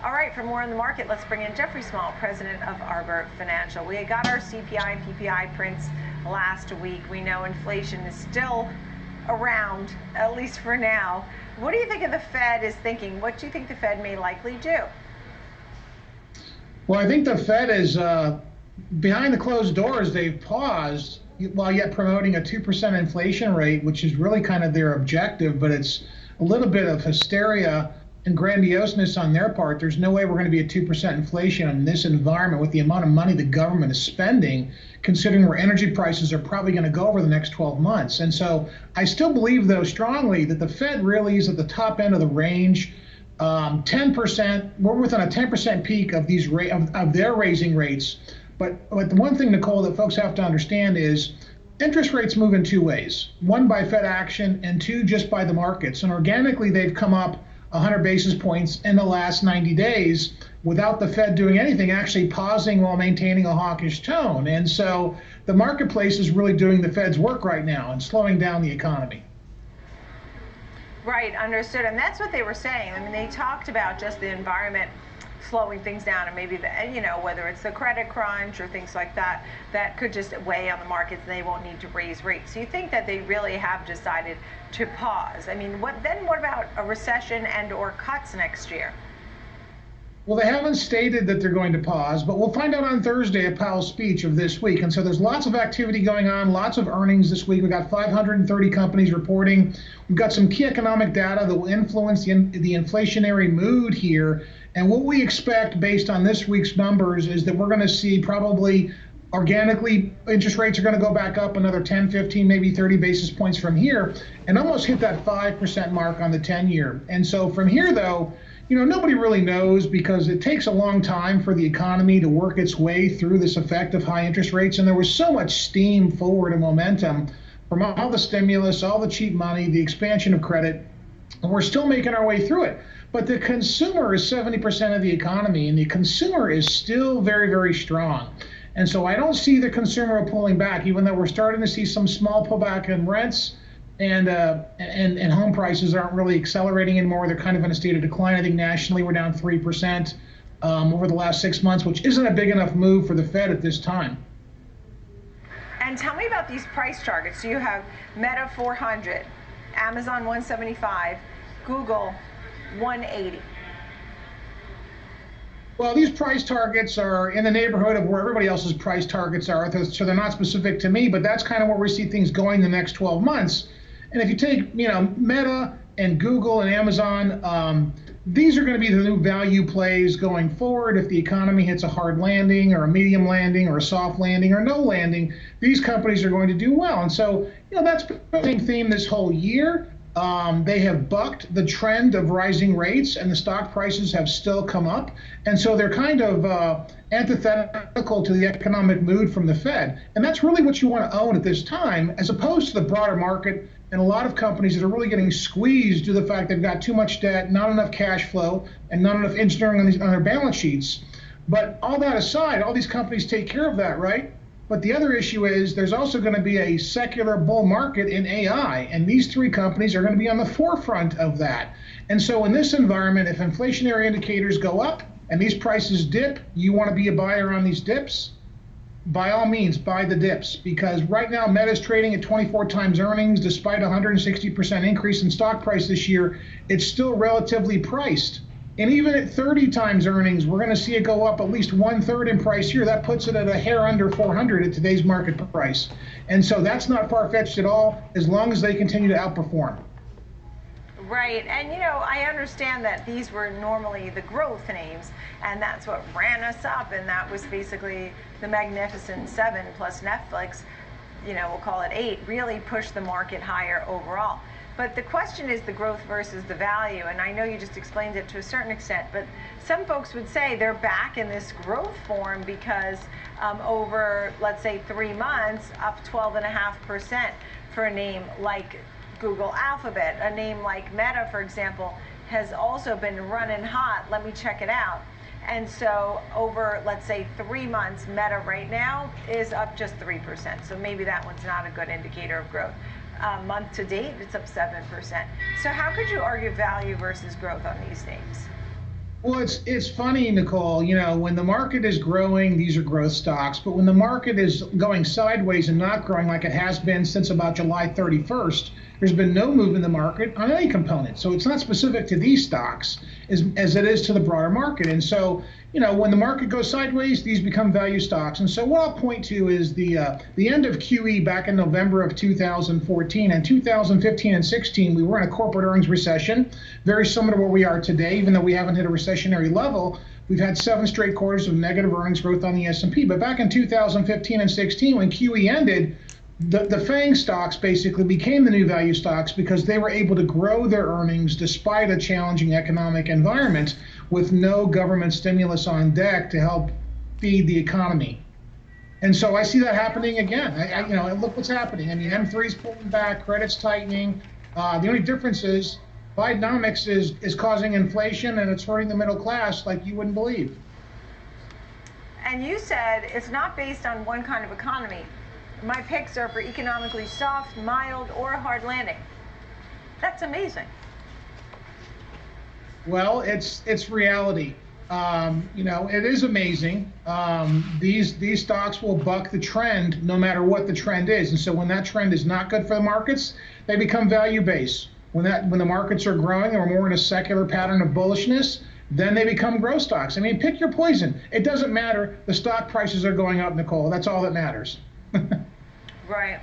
All right, for more on the market, let's bring in Jeffrey Small, president of Arbor Financial. We got our CPI and PPI prints last week. We know inflation is still around, at least for now. What do you think of the Fed is thinking? What do you think the Fed may likely do? Well, I think the Fed is behind the closed doors. They've paused while yet promoting a 2% inflation rate, which is really kind of their objective, but it's a little bit of hysteria and grandioseness on their part. There's no way we're going to be at 2% inflation in this environment with the amount of money the government is spending, considering where energy prices are probably going to go over the next 12 months. And so I still believe, though, strongly that the Fed really is at the top end of the range. 10%, we're within a 10% peak of these of their raising rates. But the one thing, Nicole, that folks have to understand is interest rates move in two ways. One, by Fed action, and two, just by the markets. And organically, they've come up 100 basis points in the last 90 days without the Fed doing anything, actually pausing while maintaining a hawkish tone. And so the marketplace is really doing the Fed's work right now and slowing down the economy. Right, understood. And that's what they were saying. I mean, they talked about just the environment slowing things down, and maybe whether it's the credit crunch or things like that, that could just weigh on the markets and they won't need to raise rates. So you think that they really have decided to pause? I mean, what about a recession and or cuts next year? Well, they haven't stated that they're going to pause, but we'll find out on Thursday at Powell's speech of this week. And so there's lots of activity going on, lots of earnings this week. We've got 530 companies reporting. We've got some key economic data that will influence the inflationary mood here. And what we expect based on this week's numbers is that we're going to see probably organically interest rates are going to go back up another 10, 15, maybe 30 basis points from here and almost hit that 5% mark on the 10-year. And so from here, though, nobody really knows because it takes a long time for the economy to work its way through this effect of high interest rates. And there was so much steam forward and momentum from all the stimulus, all the cheap money, the expansion of credit, and we're still making our way through it. But the consumer is 70% of the economy, and the consumer is still very, very strong. And so I don't see the consumer pulling back, even though we're starting to see some small pullback in rents and home prices aren't really accelerating anymore. They're kind of in a state of decline. I think nationally we're down 3% over the last 6 months, which isn't a big enough move for the Fed at this time. And tell me about these price targets. So you have Meta 400, Amazon 175, Google 180. Well, these price targets are in the neighborhood of where everybody else's price targets are, so they're not specific to me, but that's kind of where we see things going the next 12 months. And if you take, Meta and Google and Amazon, these are going to be the new value plays going forward. If the economy hits a hard landing or a medium landing or a soft landing or no landing, these companies are going to do well. And so, that's been the same theme this whole year. They have bucked the trend of rising rates and the stock prices have still come up. And so they're kind of antithetical to the economic mood from the Fed. And that's really what you want to own at this time, as opposed to the broader market and a lot of companies that are really getting squeezed due to the fact they've got too much debt, not enough cash flow, and not enough engineering on their balance sheets. But all that aside, all these companies take care of that, right? But the other issue is there's also going to be a secular bull market in AI, and these three companies are going to be on the forefront of that. And so in this environment, if inflationary indicators go up and these prices dip, you want to be a buyer on these dips? By all means, buy the dips, because right now Meta is trading at 24 times earnings. Despite a 160% increase in stock price this year, it's still relatively priced. And even at 30 times earnings, we're going to see it go up at least 1/3 in price here. That puts it at a hair under 400 at today's market price. And so that's not far-fetched at all, as long as they continue to outperform. Right, and I understand that these were normally the growth names, and that's what ran us up, and that was basically the Magnificent Seven plus Netflix, we'll call it 8, really pushed the market higher overall. But the question is the growth versus the value, and I know you just explained it to a certain extent, but some folks would say they're back in this growth form because over, let's say, 3 months, up 12.5% for a name like Google Alphabet. A name like Meta, for example, has also been running hot. Let me check it out. And so over, let's say, 3 months, Meta right now is up just 3%. So maybe that one's not a good indicator of growth. Month to date, it's up 7%. So how could you argue value versus growth on these names? Well, it's funny, Nicole. When the market is growing, these are growth stocks. But when the market is going sideways and not growing like it has been since about July 31st, there's been no move in the market on any component. So it's not specific to these stocks as it is to the broader market. And so, when the market goes sideways, these become value stocks. And so what I'll point to is the end of QE back in November of 2014 and 2015 and 16. We were in a corporate earnings recession, very similar to where we are today, even though we haven't hit a recessionary level. We've had 7 straight quarters of negative earnings growth on the S&P. But back in 2015 and 16, when QE ended, the FANG stocks basically became the new value stocks because they were able to grow their earnings despite a challenging economic environment with no government stimulus on deck to help feed the economy. And so I see that happening again. Look what's happening. I mean, M3's pulling back, credit's tightening. The only difference is Bidenomics is causing inflation and it's hurting the middle class like you wouldn't believe. And you said it's not based on one kind of economy. My picks are for economically soft, mild, or a hard landing. That's amazing. Well, it's reality. It is amazing. These stocks will buck the trend no matter what the trend is. And so when that trend is not good for the markets, they become value based. When the markets are growing or more in a secular pattern of bullishness, then they become growth stocks. I mean, pick your poison. It doesn't matter. The stock prices are going up, Nicole. That's all that matters. Right.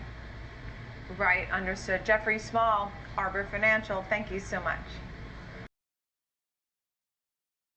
Right. Understood. Jeffrey Small, Arbor Financial, thank you so much.